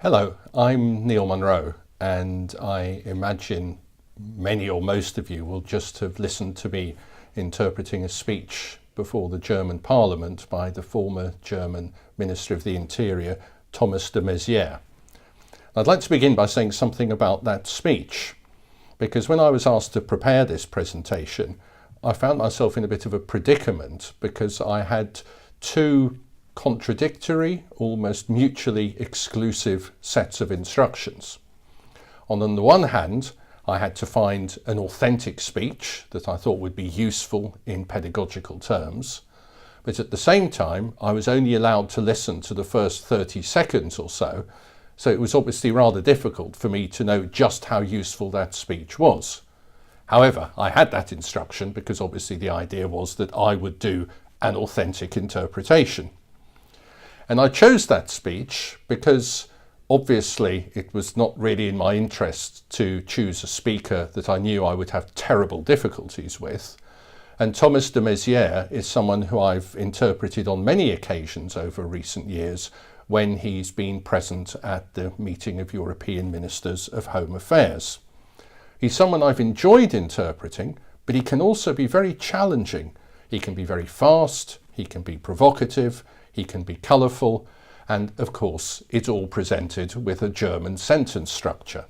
Hello, I'm Neil Munro, and I imagine many or most of you will just have listened to me interpreting a speech before the German Parliament by the former German Minister of the Interior, Thomas de Maizière. I'd like to begin by saying something about that speech, because when I was asked to prepare this presentation, I found myself in a bit of a predicament because I had two contradictory, almost mutually exclusive sets of instructions. On the one hand, I had to find an authentic speech that I thought would be useful in pedagogical terms, but at the same time I was only allowed to listen to the first 30 seconds or so it was obviously rather difficult for me to know just how useful that speech was. However, I had that instruction because obviously the idea was that I would do an authentic interpretation. And I chose that speech because obviously it was not really in my interest to choose a speaker that I knew I would have terrible difficulties with. And Thomas de Maizière is someone who I've interpreted on many occasions over recent years when he's been present at the meeting of European Ministers of Home Affairs. He's someone I've enjoyed interpreting, but he can also be very challenging. He can be very fast, he can be provocative, he can be colourful, and of course it's all presented with a German sentence structure.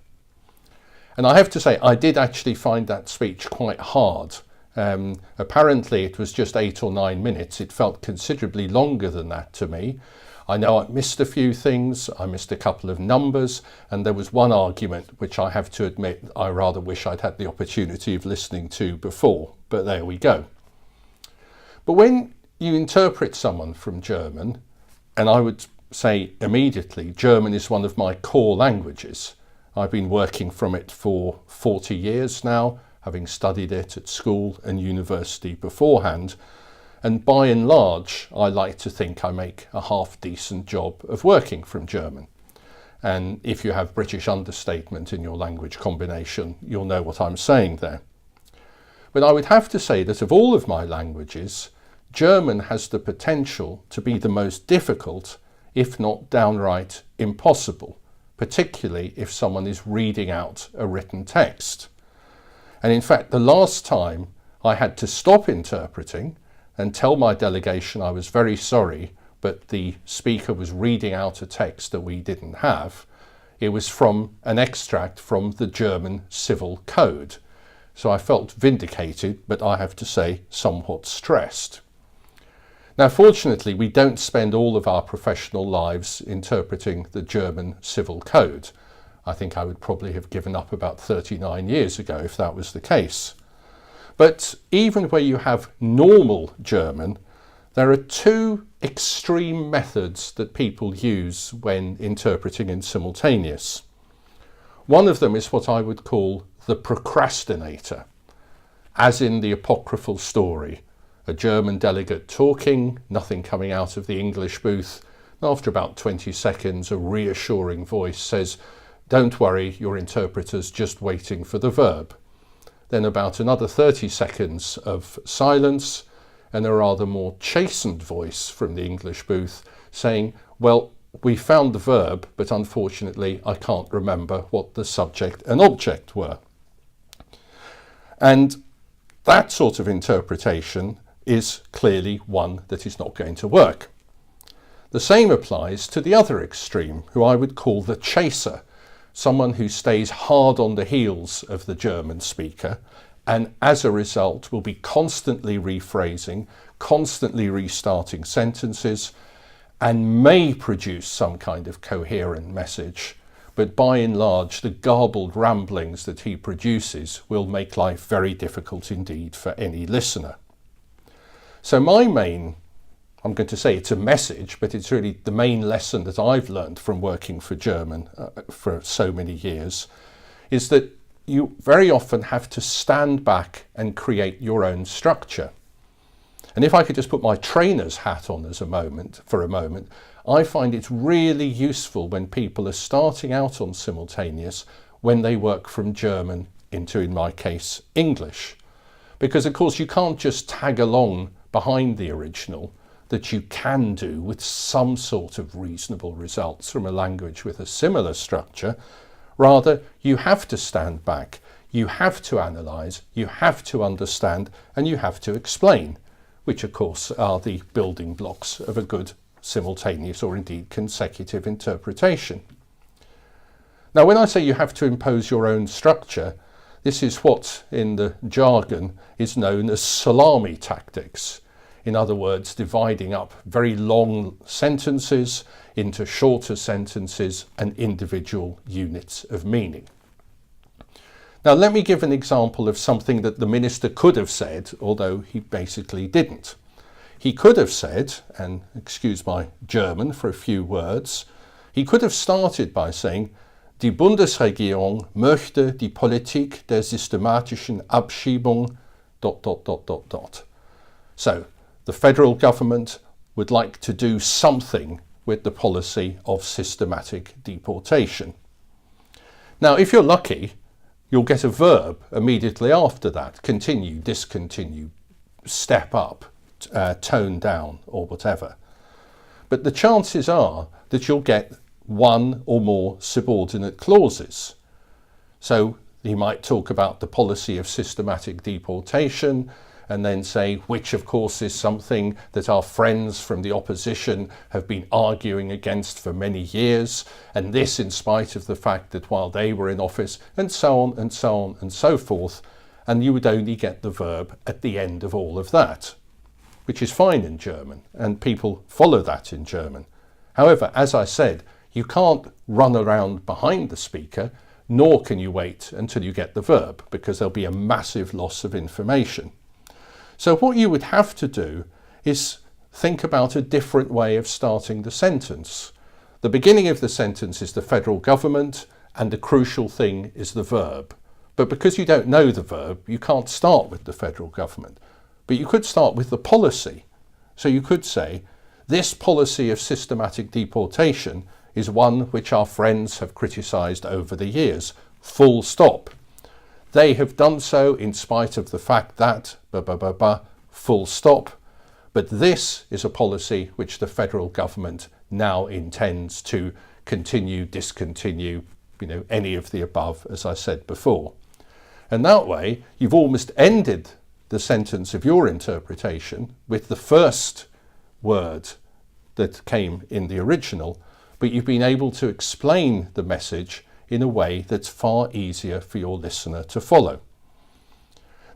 And I have to say, I did actually find that speech quite hard. Apparently it was just 8 or 9 minutes. It felt considerably longer than that to me. I know I missed a few things, I missed a couple of numbers, and there was one argument which I have to admit I rather wish I'd had the opportunity of listening to before, but there we go. But when you interpret someone from German, and I would say immediately, German is one of my core languages. I've been working from it for 40 years now, having studied it at school and university beforehand. And by and large, I like to think I make a half-decent job of working from German. And if you have British understatement in your language combination, you'll know what I'm saying there. But I would have to say that of all of my languages, German has the potential to be the most difficult, if not downright impossible, particularly if someone is reading out a written text. And in fact, the last time I had to stop interpreting and tell my delegation I was very sorry, but the speaker was reading out a text that we didn't have, it was from an extract from the German Civil Code. So I felt vindicated, but I have to say somewhat stressed. Now, fortunately, we don't spend all of our professional lives interpreting the German Civil Code. I think I would probably have given up about 39 years ago if that was the case. But even where you have normal German, there are two extreme methods that people use when interpreting in simultaneous. One of them is what I would call the procrastinator, as in the apocryphal story. A German delegate talking, nothing coming out of the English booth. After about 20 seconds, a reassuring voice says, "Don't worry, your interpreter's just waiting for the verb." Then about another 30 seconds of silence and a rather more chastened voice from the English booth saying, "Well, we found the verb, but unfortunately I can't remember what the subject and object were." And that sort of interpretation is clearly one that is not going to work. The same applies to the other extreme, who I would call the chaser, someone who stays hard on the heels of the German speaker and as a result will be constantly rephrasing, constantly restarting sentences and may produce some kind of coherent message, but by and large the garbled ramblings that he produces will make life very difficult indeed for any listener. So my main, I'm going to say it's a message, but it's really the main lesson that I've learned from working for German for so many years, is that you very often have to stand back and create your own structure. And if I could just put my trainer's hat on for a moment, I find it's really useful when people are starting out on simultaneous when they work from German into, in my case, English. Because of course you can't just tag along behind the original. that you can do with some sort of reasonable results from a language with a similar structure. Rather, you have to stand back, you have to analyse, you have to understand, and you have to explain, which of course are the building blocks of a good simultaneous or indeed consecutive interpretation. Now, when I say you have to impose your own structure, this is what in the jargon is known as salami tactics. In other words, dividing up very long sentences into shorter sentences and individual units of meaning. Now, let me give an example of something that the minister could have said, although he basically didn't. He could have said, and excuse my German for a few words, he could have started by saying, Die Bundesregierung möchte die Politik der systematischen Abschiebung ... So, the federal government would like to do something with the policy of systematic deportation. Now, if you're lucky, you'll get a verb immediately after that. Continue, discontinue, step up, tone down, or whatever. But the chances are that you'll get one or more subordinate clauses. So he might talk about the policy of systematic deportation and then say, which of course is something that our friends from the opposition have been arguing against for many years, and this in spite of the fact that while they were in office, and so on and so on and so forth, and you would only get the verb at the end of all of that, which is fine in German, and people follow that in German. However, as I said, you can't run around behind the speaker, nor can you wait until you get the verb, because there'll be a massive loss of information. So what you would have to do is think about a different way of starting the sentence. The beginning of the sentence is the federal government, and the crucial thing is the verb. But because you don't know the verb, you can't start with the federal government. But you could start with the policy. So you could say, this policy of systematic deportation is one which our friends have criticised over the years, full stop. They have done so in spite of the fact that, full stop. But this is a policy which the federal government now intends to continue, discontinue, any of the above, as I said before. And that way, you've almost ended the sentence of your interpretation with the first word that came in the original, but you've been able to explain the message in a way that's far easier for your listener to follow.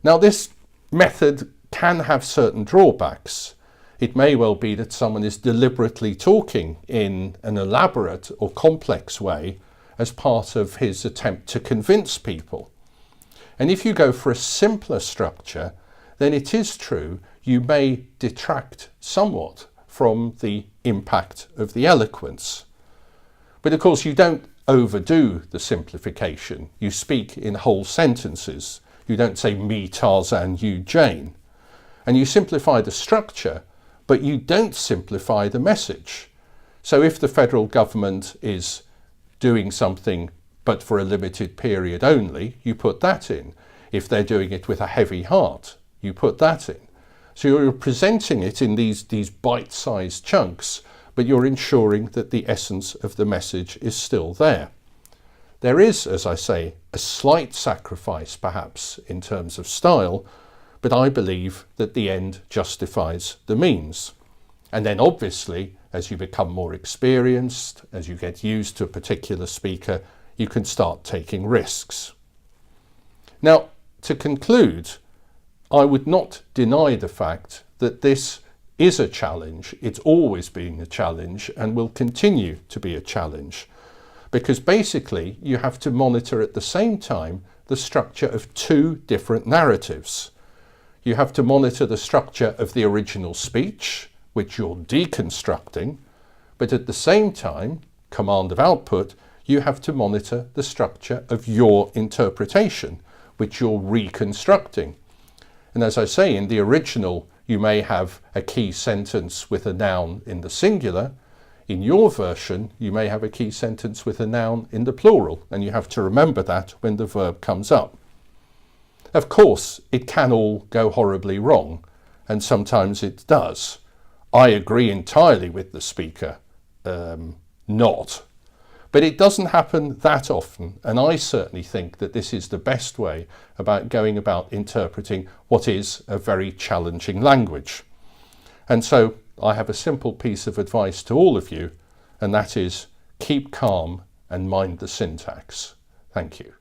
Now, this method can have certain drawbacks. It may well be that someone is deliberately talking in an elaborate or complex way as part of his attempt to convince people. And if you go for a simpler structure, then it is true you may detract somewhat from the impact of the eloquence. But of course, you don't overdo the simplification. You speak in whole sentences. You don't say me Tarzan, you Jane. And you simplify the structure, but you don't simplify the message. So if the federal government is doing something but for a limited period only, you put that in. If they're doing it with a heavy heart, you put that in. So you're presenting it in these bite-sized chunks, but you're ensuring that the essence of the message is still there. There is, as I say, a slight sacrifice perhaps in terms of style, but I believe that the end justifies the means. And then obviously, as you become more experienced, as you get used to a particular speaker, you can start taking risks. Now, to conclude, I would not deny the fact that this is a challenge. It's always been a challenge and will continue to be a challenge, because basically you have to monitor at the same time the structure of two different narratives. You have to monitor the structure of the original speech, which you're deconstructing, but at the same time, command of output, you have to monitor the structure of your interpretation, which you're reconstructing. And as I say, in the original, you may have a key sentence with a noun in the singular. In your version, you may have a key sentence with a noun in the plural, and you have to remember that when the verb comes up. Of course, it can all go horribly wrong, and sometimes it does. I agree entirely with the speaker, not. But it doesn't happen that often, and I certainly think that this is the best way about going about interpreting what is a very challenging language. And so I have a simple piece of advice to all of you, and that is keep calm and mind the syntax. Thank you.